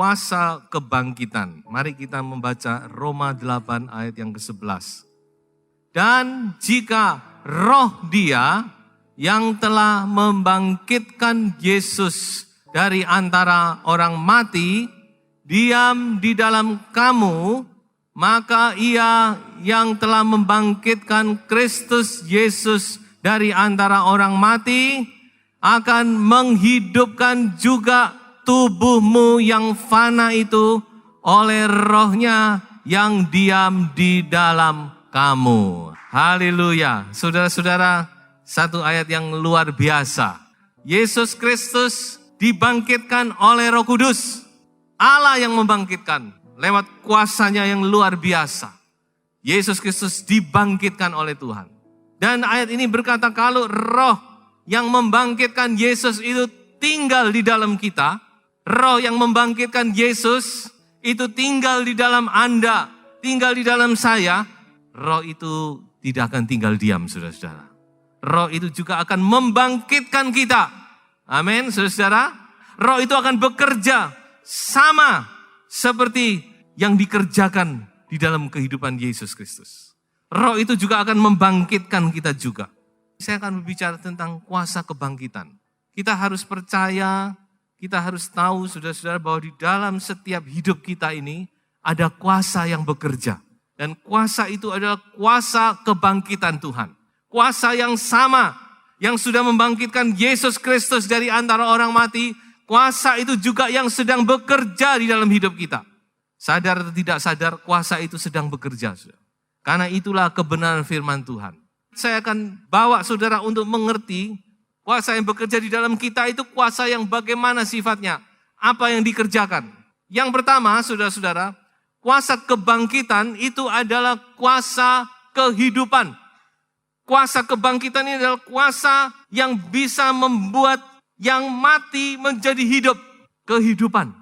kuasa kebangkitan. Mari kita membaca Roma 8 ayat yang ke-11. Dan jika roh Dia yang telah membangkitkan Yesus dari antara orang mati diam di dalam kamu, maka Ia yang telah membangkitkan Kristus Yesus dari antara orang mati akan menghidupkan juga tubuhmu yang fana itu oleh rohnya yang diam di dalam kamu. Haleluya. Saudara-saudara, satu ayat yang luar biasa. Yesus Kristus dibangkitkan oleh Roh Kudus. Allah yang membangkitkan lewat kuasanya yang luar biasa. Yesus Kristus dibangkitkan oleh Tuhan. Dan ayat ini berkata kalau roh yang membangkitkan Yesus itu tinggal di dalam kita, roh yang membangkitkan Yesus itu tinggal di dalam Anda, tinggal di dalam saya, roh itu tidak akan tinggal diam, saudara-saudara. Roh itu juga akan membangkitkan kita. Amin, saudara-saudara. Roh itu akan bekerja sama seperti yang dikerjakan di dalam kehidupan Yesus Kristus. Roh itu juga akan membangkitkan kita juga. Saya akan berbicara tentang kuasa kebangkitan. Kita harus percaya, kita harus tahu saudara-saudara bahwa di dalam setiap hidup kita ini ada kuasa yang bekerja. Dan kuasa itu adalah kuasa kebangkitan Tuhan. Kuasa yang sama yang sudah membangkitkan Yesus Kristus dari antara orang mati, kuasa itu juga yang sedang bekerja di dalam hidup kita. Sadar atau tidak sadar, kuasa itu sedang bekerja. Karena itulah kebenaran firman Tuhan. Saya akan bawa saudara untuk mengerti kuasa yang bekerja di dalam kita itu kuasa yang bagaimana sifatnya. Apa yang dikerjakan. Yang pertama, saudara-saudara, kuasa kebangkitan itu adalah kuasa kehidupan. Kuasa kebangkitan ini adalah kuasa yang bisa membuat yang mati menjadi hidup. Kehidupan.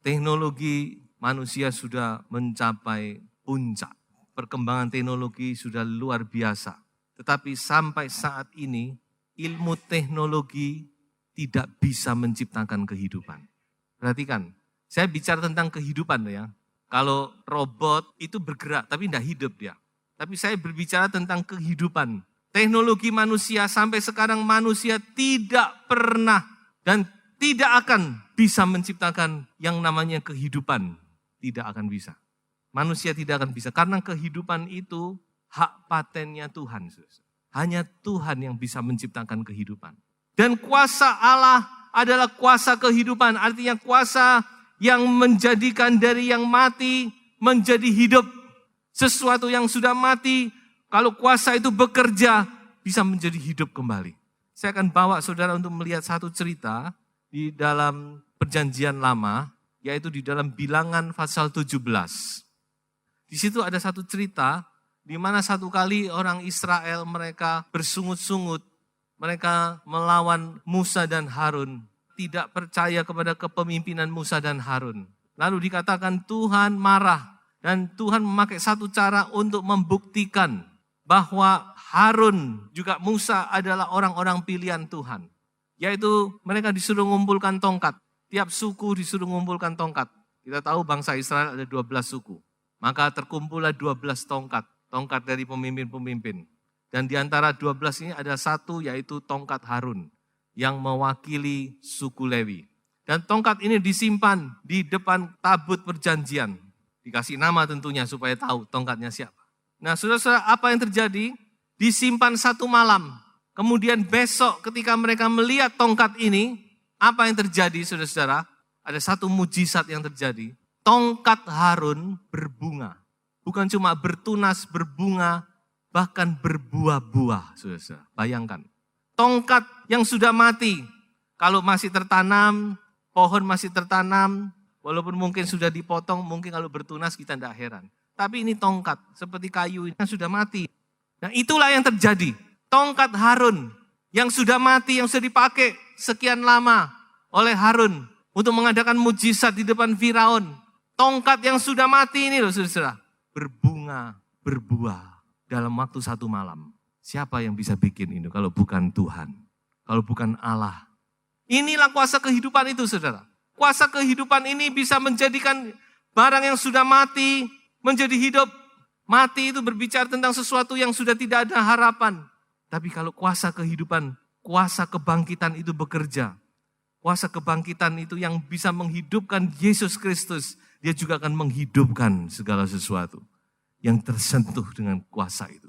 Teknologi manusia sudah mencapai puncak. Perkembangan teknologi sudah luar biasa. Tetapi sampai saat ini, ilmu teknologi tidak bisa menciptakan kehidupan. Perhatikan, saya bicara tentang kehidupan ya. Kalau robot itu bergerak, tapi tidak hidup dia. Tapi saya berbicara tentang kehidupan. Teknologi manusia sampai sekarang manusia tidak pernah dan tidak akan bisa menciptakan yang namanya kehidupan. Tidak akan bisa. Manusia tidak akan bisa. Karena kehidupan itu hak patennya Tuhan. Hanya Tuhan yang bisa menciptakan kehidupan. Dan kuasa Allah adalah kuasa kehidupan. Artinya kuasa yang menjadikan dari yang mati menjadi hidup. Sesuatu yang sudah mati, kalau kuasa itu bekerja, bisa menjadi hidup kembali. Saya akan bawa saudara untuk melihat satu cerita di dalam Perjanjian Lama, yaitu di dalam Bilangan pasal 17. Di situ ada satu cerita di mana satu kali orang Israel mereka bersungut-sungut, mereka melawan Musa dan Harun, tidak percaya kepada kepemimpinan Musa dan Harun. Lalu dikatakan Tuhan marah dan Tuhan memakai satu cara untuk membuktikan bahwa Harun juga Musa adalah orang-orang pilihan Tuhan. Yaitu mereka disuruh mengumpulkan tongkat. Tiap suku disuruh mengumpulkan tongkat. Kita tahu bangsa Israel ada 12 suku. Maka terkumpullah 12 tongkat. Tongkat dari pemimpin-pemimpin. Dan di antara 12 ini ada satu yaitu tongkat Harun. Yang mewakili suku Lewi. Dan tongkat ini disimpan di depan tabut perjanjian. Dikasih nama tentunya supaya tahu tongkatnya siapa. Nah saudara-saudara, apa yang terjadi? Disimpan satu malam. Kemudian besok ketika mereka melihat tongkat ini, apa yang terjadi saudara-saudara? Ada satu mujizat yang terjadi. Tongkat Harun berbunga. Bukan cuma bertunas, berbunga, bahkan berbuah-buah. Saudara-saudara, bayangkan. Tongkat yang sudah mati, kalau masih tertanam, pohon masih tertanam, walaupun mungkin sudah dipotong, mungkin kalau bertunas kita tidak heran. Tapi ini tongkat, seperti kayu yang sudah mati. Nah itulah yang terjadi. Tongkat Harun yang sudah mati, yang sudah dipakai sekian lama oleh Harun untuk mengadakan mujizat di depan Firaun. Tongkat yang sudah mati ini loh saudara, berbunga, berbuah dalam waktu satu malam. Siapa yang bisa bikin ini kalau bukan Tuhan, kalau bukan Allah. Inilah kuasa kehidupan itu saudara. Kuasa kehidupan ini bisa menjadikan barang yang sudah mati menjadi hidup. Mati itu berbicara tentang sesuatu yang sudah tidak ada harapan. Tapi kalau kuasa kehidupan, kuasa kebangkitan itu bekerja. Kuasa kebangkitan itu yang bisa menghidupkan Yesus Kristus. Dia juga akan menghidupkan segala sesuatu yang tersentuh dengan kuasa itu.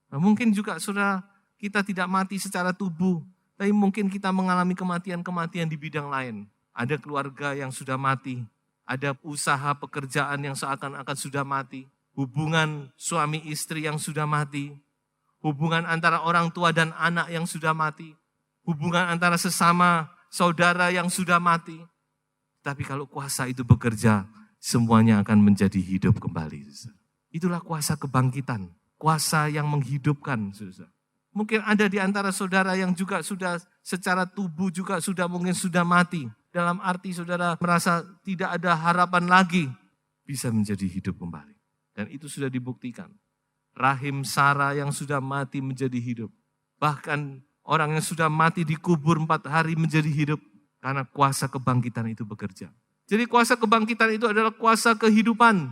Nah, mungkin juga saudara, kita tidak mati secara tubuh. Tapi mungkin kita mengalami kematian-kematian di bidang lain. Ada keluarga yang sudah mati. Ada usaha pekerjaan yang seakan-akan sudah mati. Hubungan suami istri yang sudah mati. Hubungan antara orang tua dan anak yang sudah mati. Hubungan antara sesama saudara yang sudah mati. Tapi kalau kuasa itu bekerja, semuanya akan menjadi hidup kembali. Itulah kuasa kebangkitan. Kuasa yang menghidupkan. Mungkin ada di antara saudara yang juga sudah secara tubuh juga mungkin sudah mati. Dalam arti saudara merasa tidak ada harapan lagi. Bisa menjadi hidup kembali. Dan itu sudah dibuktikan. Rahim Sarah yang sudah mati menjadi hidup. Bahkan orang yang sudah mati dikubur 4 hari menjadi hidup. Karena kuasa kebangkitan itu bekerja. Jadi kuasa kebangkitan itu adalah kuasa kehidupan.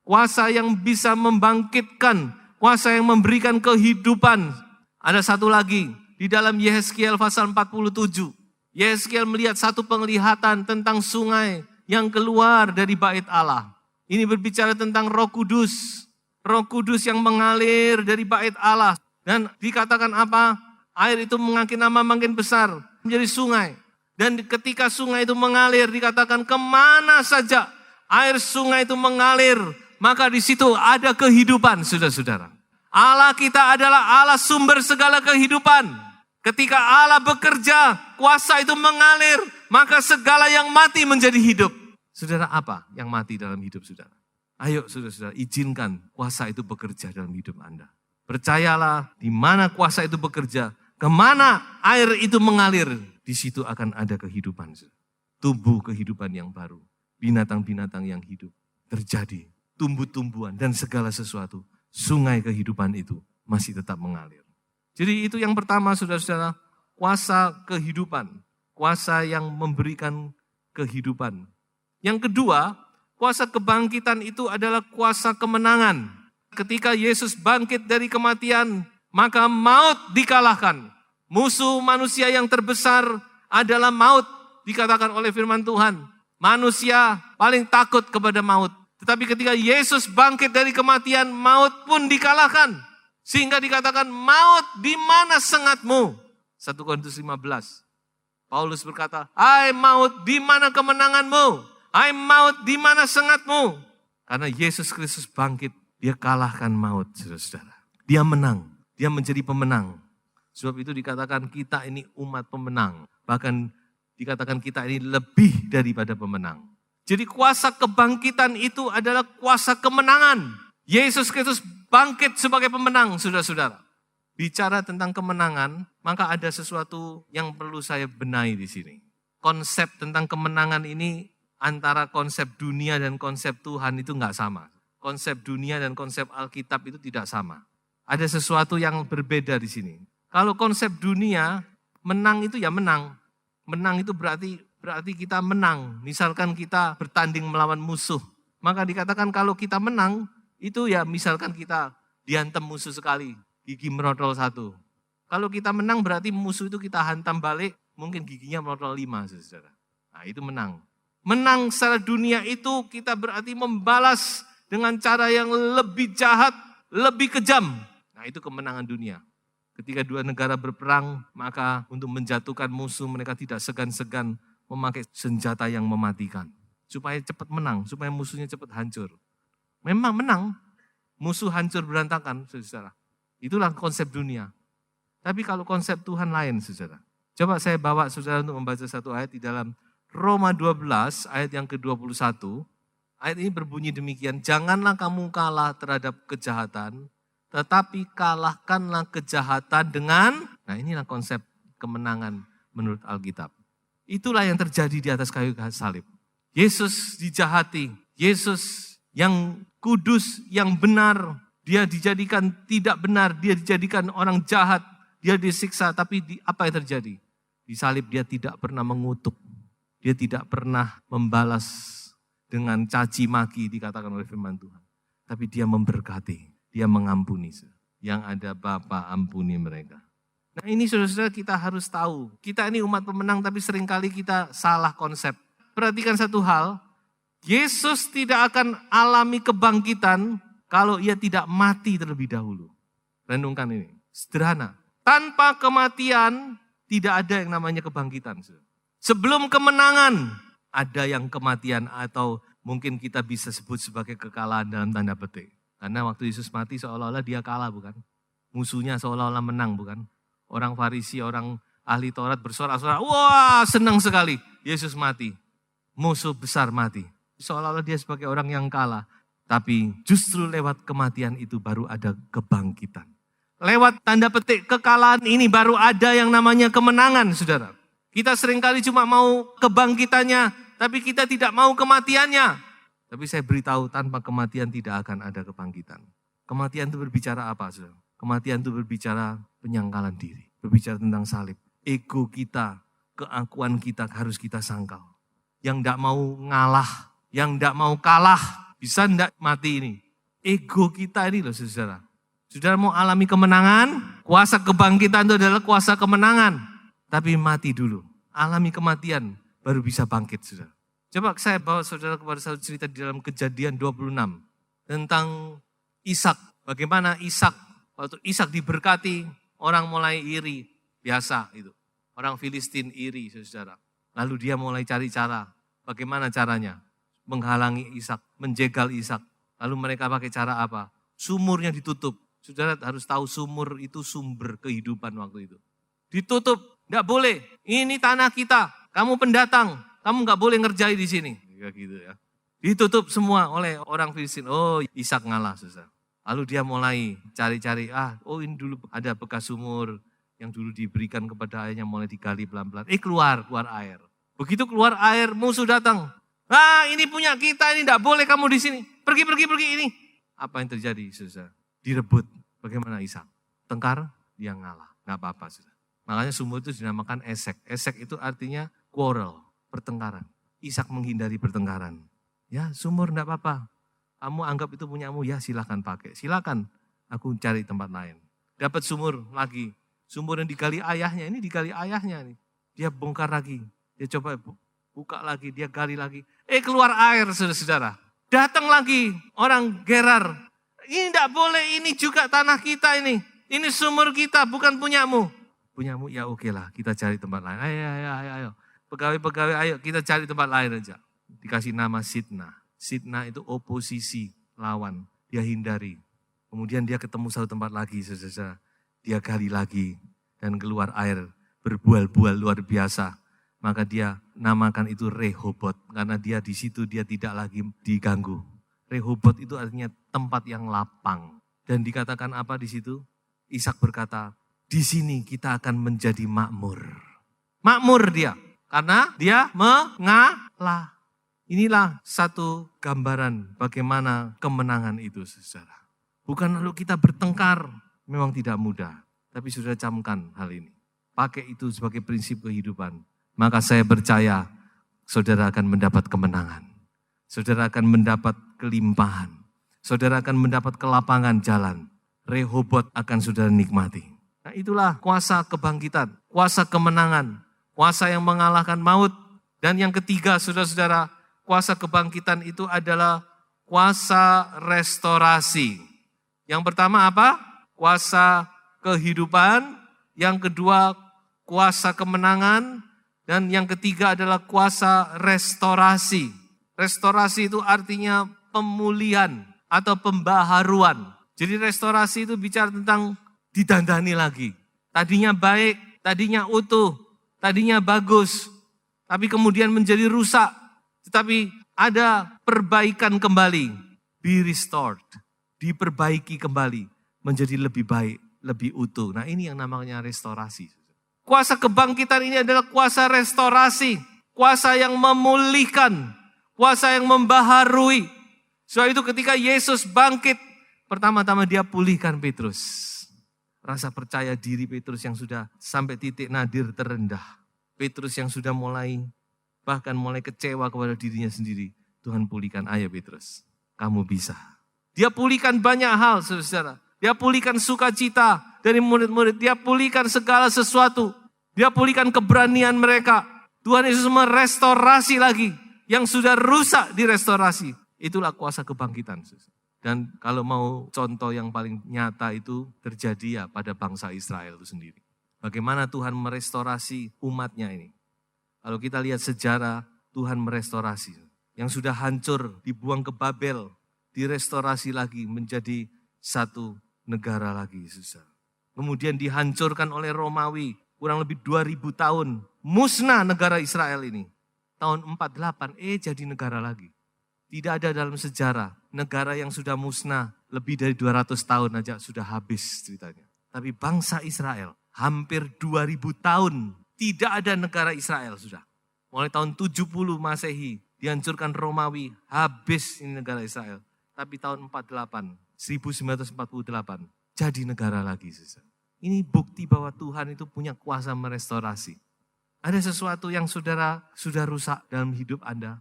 Kuasa yang bisa membangkitkan. Kuasa yang memberikan kehidupan. Ada satu lagi. Di dalam Yehezkiel pasal 47. Yehezkiel melihat satu penglihatan tentang sungai yang keluar dari bait Allah. Ini berbicara tentang Roh Kudus. Roh Kudus yang mengalir dari bait Allah. Dan dikatakan apa? Air itu makin besar. Menjadi sungai. Dan ketika sungai itu mengalir, dikatakan kemana saja air sungai itu mengalir. Maka di situ ada kehidupan, saudara-saudara. Allah kita adalah Allah sumber segala kehidupan. Ketika Allah bekerja, kuasa itu mengalir. Maka segala yang mati menjadi hidup. Saudara, apa yang mati dalam hidup saudara? Ayo saudara-saudara, izinkan kuasa itu bekerja dalam hidup Anda. Percayalah, di mana kuasa itu bekerja, kemana air itu mengalir, di situ akan ada kehidupan. Tumbuh kehidupan yang baru. Binatang-binatang yang hidup. Terjadi tumbuh-tumbuhan dan segala sesuatu. Sungai kehidupan itu masih tetap mengalir. Jadi itu yang pertama saudara-saudara, kuasa kehidupan. Kuasa yang memberikan kehidupan. Yang kedua, kuasa kebangkitan itu adalah kuasa kemenangan. Ketika Yesus bangkit dari kematian, maka maut dikalahkan. Musuh manusia yang terbesar adalah maut, dikatakan oleh firman Tuhan. Manusia paling takut kepada maut. Tetapi ketika Yesus bangkit dari kematian, maut pun dikalahkan. Sehingga dikatakan, maut di mana sengatmu? 1 Korintus 15. Paulus berkata, hai maut di mana kemenanganmu? Hai maut, di mana sengatmu? Karena Yesus Kristus bangkit, dia kalahkan maut, saudara-saudara. Dia menang, dia menjadi pemenang. Sebab itu dikatakan kita ini umat pemenang. Bahkan dikatakan kita ini lebih daripada pemenang. Jadi kuasa kebangkitan itu adalah kuasa kemenangan. Yesus Kristus bangkit sebagai pemenang, saudara-saudara. Bicara tentang kemenangan, maka ada sesuatu yang perlu saya benahi di sini. Konsep tentang kemenangan ini antara konsep dunia dan konsep Tuhan itu enggak sama. Konsep dunia dan konsep Alkitab itu tidak sama. Ada sesuatu yang berbeda di sini. Kalau konsep dunia, menang itu ya menang. Menang itu berarti kita menang. Misalkan kita bertanding melawan musuh. Maka dikatakan kalau kita menang, itu ya misalkan kita dihantam musuh sekali. Gigi merotol 1. Kalau kita menang berarti musuh itu kita hantam balik. Mungkin giginya merotol 5, saudara. Nah itu menang. Menang secara dunia itu kita berarti membalas dengan cara yang lebih jahat, lebih kejam. Nah itu kemenangan dunia. Ketika dua negara berperang, maka untuk menjatuhkan musuh mereka tidak segan-segan memakai senjata yang mematikan. Supaya cepat menang, supaya musuhnya cepat hancur. Memang menang, musuh hancur berantakan, saudara. Itulah konsep dunia. Tapi kalau konsep Tuhan lain, saudara. Coba saya bawa saudara untuk membaca satu ayat di dalam Roma 12 ayat yang ke-21, ayat ini berbunyi demikian, janganlah kamu kalah terhadap kejahatan, tetapi kalahkanlah kejahatan dengan, nah inilah konsep kemenangan menurut Alkitab. Itulah yang terjadi di atas kayu salib. Yesus dijahati, Yesus yang kudus, yang benar, dia dijadikan tidak benar, dia dijadikan orang jahat, dia disiksa, tapi apa yang terjadi? Di salib dia tidak pernah mengutuk. Dia tidak pernah membalas dengan caci maki dikatakan oleh firman Tuhan. Tapi dia memberkati, dia mengampuni. Yang ada Bapa ampuni mereka. Nah ini saudara-saudara kita harus tahu. Kita ini umat pemenang tapi seringkali kita salah konsep. Perhatikan satu hal, Yesus tidak akan alami kebangkitan kalau ia tidak mati terlebih dahulu. Renungkan ini, sederhana. Tanpa kematian tidak ada yang namanya kebangkitan. Sebelum kemenangan ada yang kematian atau mungkin kita bisa sebut sebagai kekalahan dalam tanda petik. Karena waktu Yesus mati seolah-olah dia kalah bukan? Musuhnya seolah-olah menang bukan? Orang Farisi, orang ahli Taurat bersorak-sorak, wah senang sekali Yesus mati. Musuh besar mati. Seolah-olah dia sebagai orang yang kalah. Tapi justru lewat kematian itu baru ada kebangkitan. Lewat tanda petik kekalahan ini baru ada yang namanya kemenangan, saudara. Kita seringkali cuma mau kebangkitannya, tapi kita tidak mau kematiannya. Tapi saya beritahu tanpa kematian tidak akan ada kebangkitan. Kematian itu berbicara apa, saudara? Kematian itu berbicara penyangkalan diri. Berbicara tentang salib. Ego kita, keakuan kita harus kita sangkal. Yang tidak mau ngalah, yang tidak mau kalah. Bisa enggak mati ini? Ego kita ini loh saudara. Saudara mau alami kemenangan, kuasa kebangkitan itu adalah kuasa kemenangan. Tapi mati dulu, alami kematian, baru bisa bangkit saudara. Coba saya bawa saudara kepada satu cerita di dalam Kejadian 26. Tentang Ishak, bagaimana Ishak, waktu Ishak diberkati, orang mulai iri, biasa itu. Orang Filistin iri saudara. Lalu dia mulai cari cara, bagaimana caranya? Menghalangi Ishak, menjegal Ishak. Lalu mereka pakai cara apa? Sumurnya ditutup. Saudara harus tahu sumur itu sumber kehidupan waktu itu. Ditutup, enggak boleh. Ini tanah kita, kamu pendatang, kamu enggak boleh ngerjai di sini. Ya gitu ya. Ditutup semua oleh orang Filistin. Oh, Ishak ngalah, saudara. Lalu dia mulai cari-cari, ini dulu ada bekas sumur yang dulu diberikan kepada ayahnya, mulai digali pelan-pelan. Keluar air. Begitu keluar air, musuh datang. Ini punya kita, ini tidak boleh kamu di sini. Pergi ini. Apa yang terjadi, saudara? Direbut. Bagaimana Ishak? Tengkar, dia ngalah. Nggak apa-apa, saudara. Makanya sumur itu dinamakan Esek. Esek itu artinya quarrel, pertengkaran. Ishak menghindari pertengkaran. Ya, sumur enggak apa-apa. Kamu anggap itu punyamu, ya silakan pakai. Silakan, aku cari tempat lain. Dapat sumur lagi. Sumur yang digali ayahnya, ini digali ayahnya nih. Dia bongkar lagi. Dia coba buka lagi, dia gali lagi. Keluar air, saudara-saudara. Datang lagi orang Gerar. Ini enggak boleh, ini juga tanah kita ini. Ini sumur kita, bukan punyamu. Punyamu, ya oke lah, kita cari tempat lain. Ayo. Pegawai-pegawai, ayo kita cari tempat lain aja. Dikasih nama Sitna. Sitna itu oposisi, lawan. Dia hindari. Kemudian dia ketemu satu tempat lagi, saudara. Dia gali lagi dan keluar air. Berbual-bual luar biasa. Maka dia namakan itu Rehobot. Karena dia di situ dia tidak lagi diganggu. Rehobot itu artinya tempat yang lapang. Dan dikatakan apa di situ? Ishak berkata, di sini kita akan menjadi makmur. Makmur dia. Karena dia mengalah. Inilah satu gambaran bagaimana kemenangan itu, saudara. Bukan lalu kita bertengkar, memang tidak mudah. Tapi sudah camkan hal ini. Pakai itu sebagai prinsip kehidupan. Maka saya percaya saudara akan mendapat kemenangan. Saudara akan mendapat kelimpahan. Saudara akan mendapat kelapangan jalan. Rehobot akan saudara nikmati. Nah itulah kuasa kebangkitan, kuasa kemenangan, kuasa yang mengalahkan maut. Dan yang ketiga saudara-saudara, kuasa kebangkitan itu adalah kuasa restorasi. Yang pertama apa? Kuasa kehidupan. Yang kedua kuasa kemenangan. Dan yang ketiga adalah kuasa restorasi. Restorasi itu artinya pemulihan atau pembaharuan. Jadi restorasi itu bicara tentang didandani lagi. Tadinya baik, tadinya utuh, tadinya bagus. Tapi kemudian menjadi rusak. Tetapi ada perbaikan kembali. Be restored. Diperbaiki kembali. Menjadi lebih baik, lebih utuh. Nah ini yang namanya restorasi. Kuasa kebangkitan ini adalah kuasa restorasi. Kuasa yang memulihkan. Kuasa yang membaharui. Soal itu ketika Yesus bangkit. Pertama-tama dia pulihkan Petrus. Rasa percaya diri Petrus yang sudah sampai titik nadir terendah. Petrus yang sudah mulai bahkan mulai kecewa kepada dirinya sendiri. Tuhan pulihkan, ayo Petrus, kamu bisa. Dia pulihkan banyak hal, saudara. Dia pulihkan sukacita dari murid-murid. Dia pulihkan segala sesuatu. Dia pulihkan keberanian mereka. Tuhan Yesus merestorasi lagi. Yang sudah rusak direstorasi. Itulah kuasa kebangkitan. Dan kalau mau contoh yang paling nyata itu terjadi ya pada bangsa Israel itu sendiri. Bagaimana Tuhan merestorasi umatnya ini. Kalau kita lihat sejarah, Tuhan merestorasi. Yang sudah hancur, dibuang ke Babel, direstorasi lagi menjadi satu negara lagi. Kemudian dihancurkan oleh Romawi, kurang lebih 2000 tahun. Musnah negara Israel ini. Tahun 48, jadi negara lagi. Tidak ada dalam sejarah, negara yang sudah musnah, lebih dari 200 tahun aja sudah habis ceritanya. Tapi bangsa Israel, hampir 2000 tahun, tidak ada negara Israel sudah. Mulai tahun 70 Masehi, dihancurkan Romawi, habis ini negara Israel. Tapi tahun 1948, jadi negara lagi. Ini bukti bahwa Tuhan itu punya kuasa merestorasi. Ada sesuatu yang saudara sudah rusak dalam hidup Anda,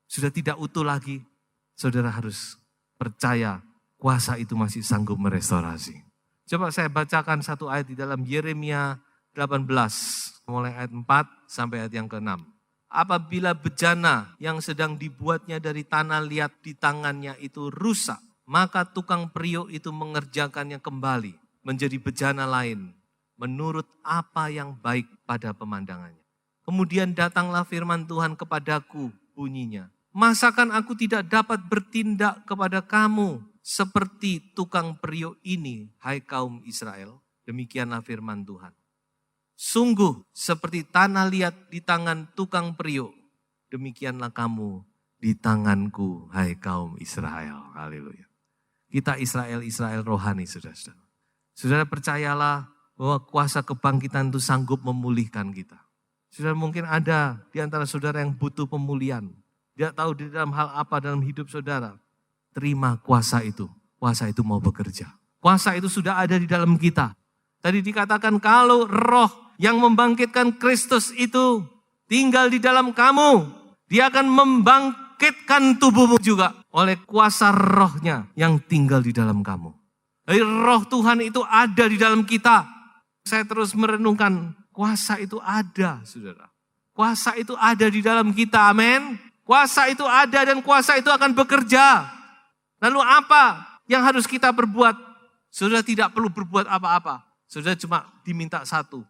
sudah tidak utuh lagi. Saudara harus percaya kuasa itu masih sanggup merestorasi. Coba saya bacakan satu ayat di dalam Yeremia 18, mulai ayat 4 sampai ayat yang ke-6. Apabila bejana yang sedang dibuatnya dari tanah liat di tangannya itu rusak, maka tukang periuk itu mengerjakannya kembali menjadi bejana lain, menurut apa yang baik pada pemandangannya. Kemudian datanglah firman Tuhan kepadaku, bunyinya, masakan aku tidak dapat bertindak kepada kamu seperti tukang periuk ini, hai kaum Israel? Demikianlah firman Tuhan. Sungguh seperti tanah liat di tangan tukang periuk, demikianlah kamu di tanganku, hai kaum Israel. Haleluya. Kita Israel rohani, saudara-saudara. Saudara percayalah bahwa kuasa kebangkitan itu sanggup memulihkan kita. Saudara mungkin ada di antara saudara yang butuh pemulihan. Tidak tahu di dalam hal apa dalam hidup saudara. Terima kuasa itu. Kuasa itu mau bekerja. Kuasa itu sudah ada di dalam kita. Tadi dikatakan kalau roh yang membangkitkan Kristus itu tinggal di dalam kamu, dia akan membangkitkan tubuhmu juga oleh kuasa rohnya yang tinggal di dalam kamu. Jadi roh Tuhan itu ada di dalam kita. Saya terus merenungkan, kuasa itu ada, saudara. Kuasa itu ada di dalam kita, amin. Kuasa itu ada dan kuasa itu akan bekerja. Lalu apa yang harus kita perbuat? Saudara tidak perlu berbuat apa-apa. Saudara cuma diminta satu.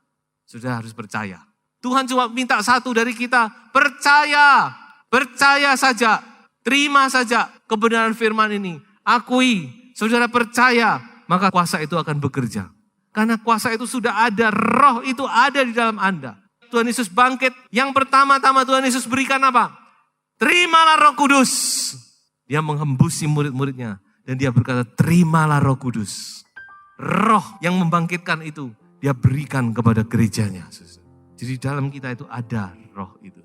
Saudara harus percaya. Tuhan cuma minta satu dari kita. Percaya. Percaya saja. Terima saja kebenaran firman ini. Akui. Saudara percaya. Maka kuasa itu akan bekerja. Karena kuasa itu sudah ada. Roh itu ada di dalam Anda. Tuhan Yesus bangkit. Yang pertama-tama Tuhan Yesus berikan apa? Terimalah Roh Kudus. Dia menghembusi murid-muridnya. Dan dia berkata, terimalah Roh Kudus. Roh yang membangkitkan itu, dia berikan kepada gerejanya. Jadi dalam kita itu ada roh itu.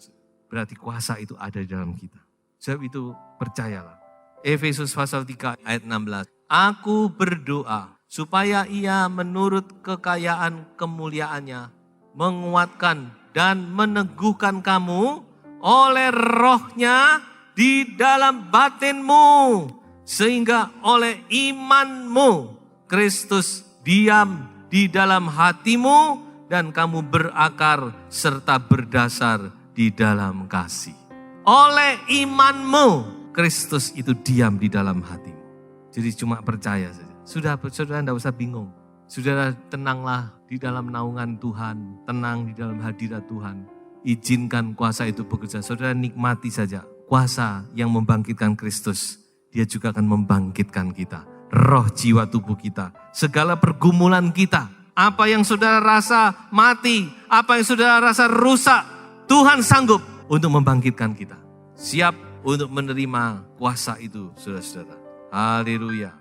Berarti kuasa itu ada di dalam kita. Sebab itu percayalah. Efesus pasal 3 ayat 16. Aku berdoa supaya ia menurut kekayaan kemuliaannya menguatkan dan meneguhkan kamu oleh rohnya di dalam batinmu. Sehingga oleh imanmu Kristus diam di dalam hatimu dan kamu berakar serta berdasar di dalam kasih. Oleh imanmu Kristus itu diam di dalam hatimu. Jadi cuma percaya saja. Sudah, saudara tidak usah bingung. Saudara tenanglah di dalam naungan Tuhan. Tenang di dalam hadirat Tuhan. Izinkan kuasa itu bekerja. Saudara nikmati saja kuasa yang membangkitkan Kristus. Dia juga akan membangkitkan kita. Roh, jiwa, tubuh kita. Segala pergumulan kita. Apa yang saudara rasa mati. Apa yang saudara rasa rusak. Tuhan sanggup untuk membangkitkan kita. Siap untuk menerima kuasa itu, saudara-saudara. Haleluya.